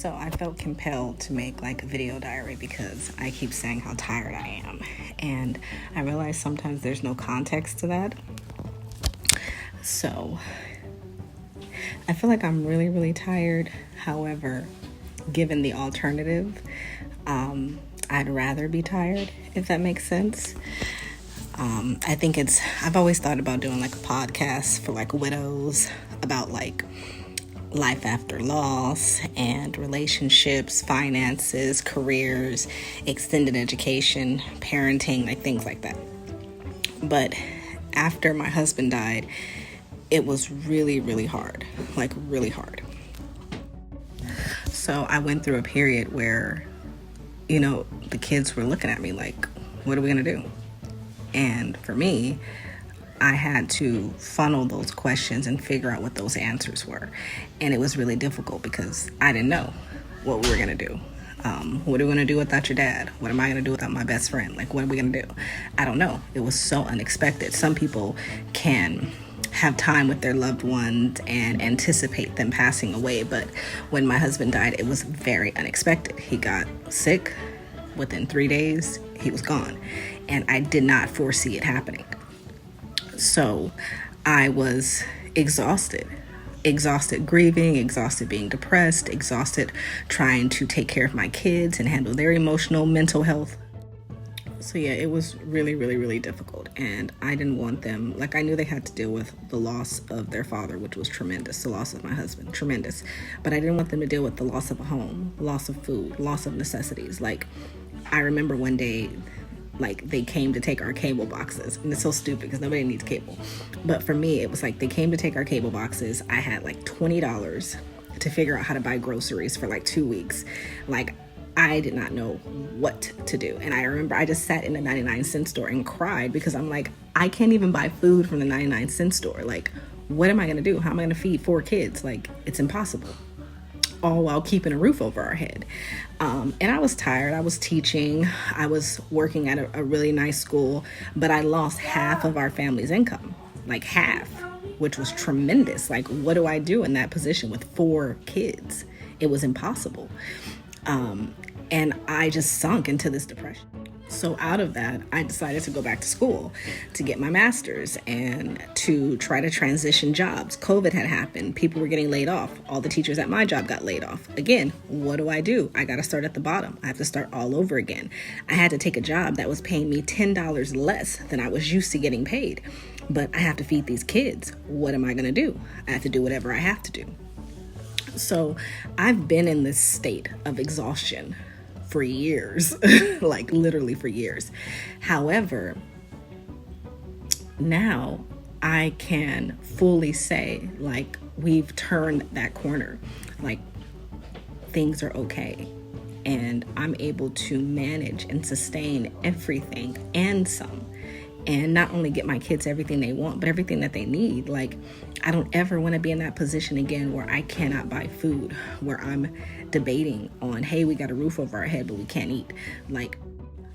So I felt compelled to make like a video diary because I keep saying how tired I am. And I realize sometimes there's no context to that. So I feel like I'm really, really tired. However, given the alternative, I'd rather be tired, if that makes sense. I think I've always thought about doing like a podcast for like widows about like life after loss and relationships, finances, careers, extended education, parenting, like things like that. But after my husband died, it was really, really hard, like really hard. So I went through a period where, the kids were looking at me like, what are we going to do? And for me, I had to funnel those questions and figure out what those answers were. And it was really difficult because I didn't know what we were going to do. What are we going to do without your dad? What am I going to do without my best friend? Like, what are we going to do? I don't know. It was so unexpected. Some people can have time with their loved ones and anticipate them passing away. But when my husband died, it was very unexpected. He got sick. Within 3 days, he was gone. And I did not foresee it happening. So I was exhausted grieving, exhausted being depressed, exhausted trying to take care of my kids and handle their emotional, mental health. So yeah, it was really, really, really difficult. And I didn't want them, like I knew they had to deal with the loss of their father, which was tremendous, the loss of my husband, tremendous. But I didn't want them to deal with the loss of a home, loss of food, loss of necessities. Like I remember one day, like they came to take our cable boxes, and it's so stupid because nobody needs cable. But for me, it was like they came to take our cable boxes. I had like $20 to figure out how to buy groceries for like 2 weeks. Like I did not know what to do. And I remember I just sat in the 99-cent store and cried because I'm like, I can't even buy food from the 99-cent store. Like, what am I going to do? How am I going to feed 4 kids? Like, it's impossible. All while keeping a roof over our head. And I was tired. I was teaching. I was working at a really nice school, but I lost half of our family's income, like half, which was tremendous. Like, what do I do in that position with 4 kids? It was impossible. And I just sunk into this depression. So out of that, I decided to go back to school to get my master's and to try to transition jobs. COVID had happened. People were getting laid off. All the teachers at my job got laid off. Again, what do? I got to start at the bottom. I have to start all over again. I had to take a job that was paying me $10 less than I was used to getting paid. But I have to feed these kids. What am I going to do? I have to do whatever I have to do. So I've been in this state of exhaustion for years, like literally for years. However, now I can fully say like we've turned that corner, like things are okay. And I'm able to manage and sustain everything and some. And not only get my kids everything they want, but everything that they need. Like, I don't ever want to be in that position again where I cannot buy food, where I'm debating on, hey, we got a roof over our head, but we can't eat. Like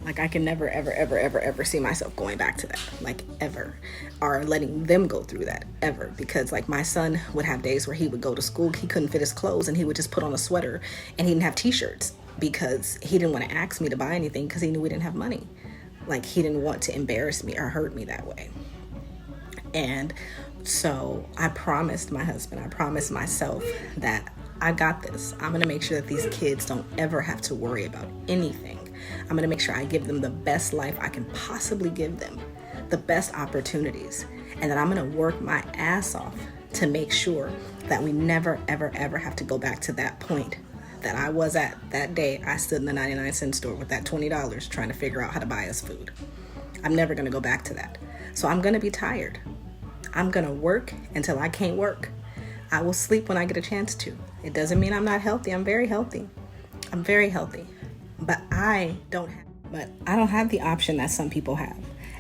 I can never, ever, ever, ever, ever see myself going back to that, like ever, or letting them go through that ever. Because like my son would have days where he would go to school, he couldn't fit his clothes, and he would just put on a sweater, and he didn't have t-shirts because he didn't want to ask me to buy anything because he knew we didn't have money. Like he didn't want to embarrass me or hurt me that way. And so I promised my husband, I promised myself that I got this. I'm going to make sure that these kids don't ever have to worry about anything. I'm going to make sure I give them the best life I can possibly give them, the best opportunities, and that I'm going to work my ass off to make sure that we never, ever, ever have to go back to that point that I was at that day. I stood in the 99-cent store with that $20 trying to figure out how to buy us food. I'm never going to go back to that. So I'm going to be tired. I'm going to work until I can't work. I will sleep when I get a chance to. It doesn't mean I'm not healthy. I'm very healthy. I'm very healthy. But I don't have the option that some people have.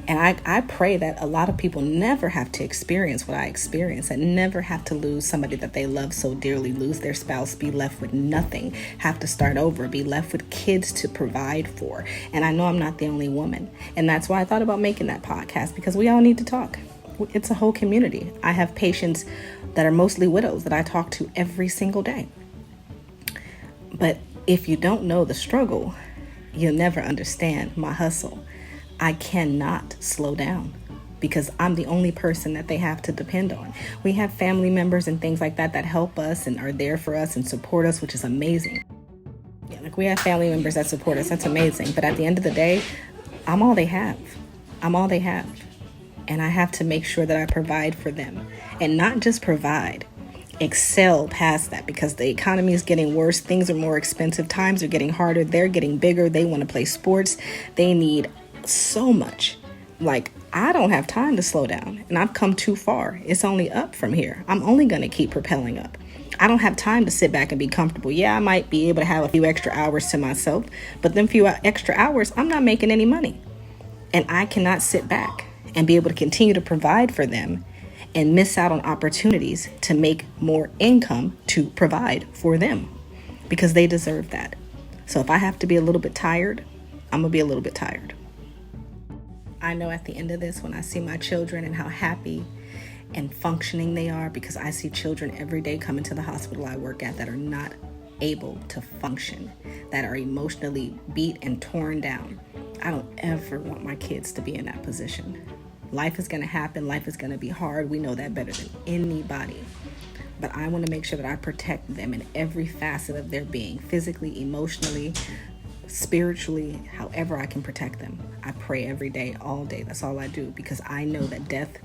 And I pray that a lot of people never have to experience what I experienced, and never have to lose somebody that they love so dearly, lose their spouse, be left with nothing, have to start over, be left with kids to provide for. And I know I'm not the only woman. And that's why I thought about making that podcast, because we all need to talk. It's a whole community. I have patients that are mostly widows that I talk to every single day. But if you don't know the struggle, you'll never understand my hustle. I cannot slow down because I'm the only person that they have to depend on. We have family members and things like that that help us and are there for us and support us, which is amazing. Yeah, like we have family members that support us. That's amazing. But at the end of the day, I'm all they have. I'm all they have. And I have to make sure that I provide for them. And not just provide, excel past that, because the economy is getting worse. Things are more expensive. Times are getting harder. They're getting bigger. They want to play sports. They need so much. Like, I don't have time to slow down. And I've come too far. It's only up from here. I'm only going to keep propelling up. I don't have time to sit back and be comfortable. Yeah, I might be able to have a few extra hours to myself, but them few extra hours, I'm not making any money. And I cannot sit back and be able to continue to provide for them and miss out on opportunities to make more income to provide for them, because they deserve that. So if I have to be a little bit tired, I'm gonna be a little bit tired. I know at the end of this, when I see my children and how happy and functioning they are, because I see children every day come into the hospital I work at that are not able to function, that are emotionally beat and torn down. I don't ever want my kids to be in that position. Life is going to happen. Life is going to be hard. We know that better than anybody. But I want to make sure that I protect them in every facet of their being, physically, emotionally, spiritually, however I can protect them. I pray every day, all day. That's all I do, because I know that death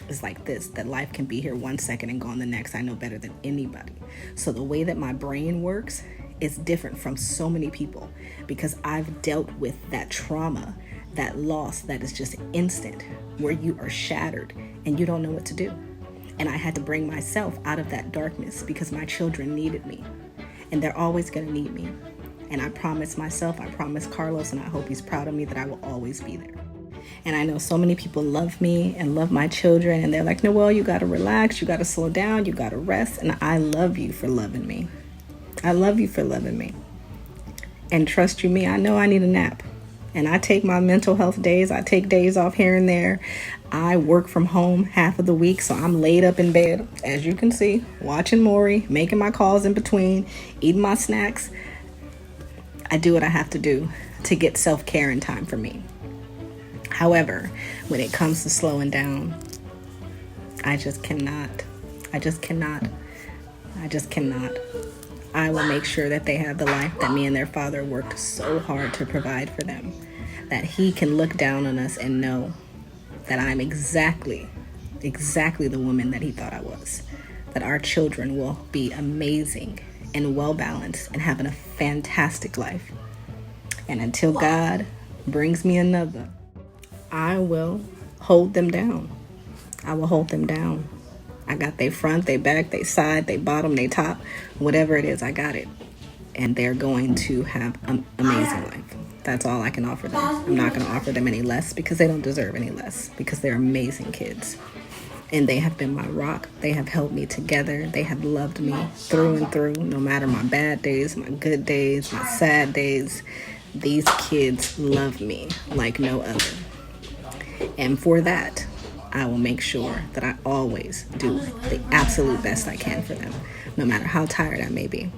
is like this, that life can be here 1 second and gone the next. I know better than anybody. So the way that my brain works is different from so many people, because I've dealt with that trauma, that loss that is just instant, where you are shattered and you don't know what to do. And I had to bring myself out of that darkness because my children needed me, and they're always going to need me. And I promised myself, I promised Carlos, and I hope he's proud of me, that I will always be there. And I know so many people love me and love my children, and they're like, Noelle, you got to relax, you got to slow down, you got to rest. And I love you for loving me. I love you for loving me. And trust you me, I know I need a nap. And I take my mental health days. I take days off here and there. I work from home half of the week, so I'm laid up in bed, as you can see, watching Maury, making my calls in between, eating my snacks. I do what I have to do to get self-care in time for me. However, when it comes to slowing down, I just cannot. I will make sure that they have the life that me and their father worked so hard to provide for them, that he can look down on us and know that I'm exactly the woman that he thought I was, that our children will be amazing and well-balanced and having a fantastic life. And until God brings me another, I will hold them down. I will hold them down. I got their front, their back, their side, their bottom, their top, whatever it is, I got it. And they're going to have an amazing life. That's all I can offer them. I'm not going to offer them any less, because they don't deserve any less, because they're amazing kids. And they have been my rock. They have held me together. They have loved me through and through, no matter my bad days, my good days, my sad days. These kids love me like no other. And for that, I will make sure that I always do the absolute best I can for them, no matter how tired I may be.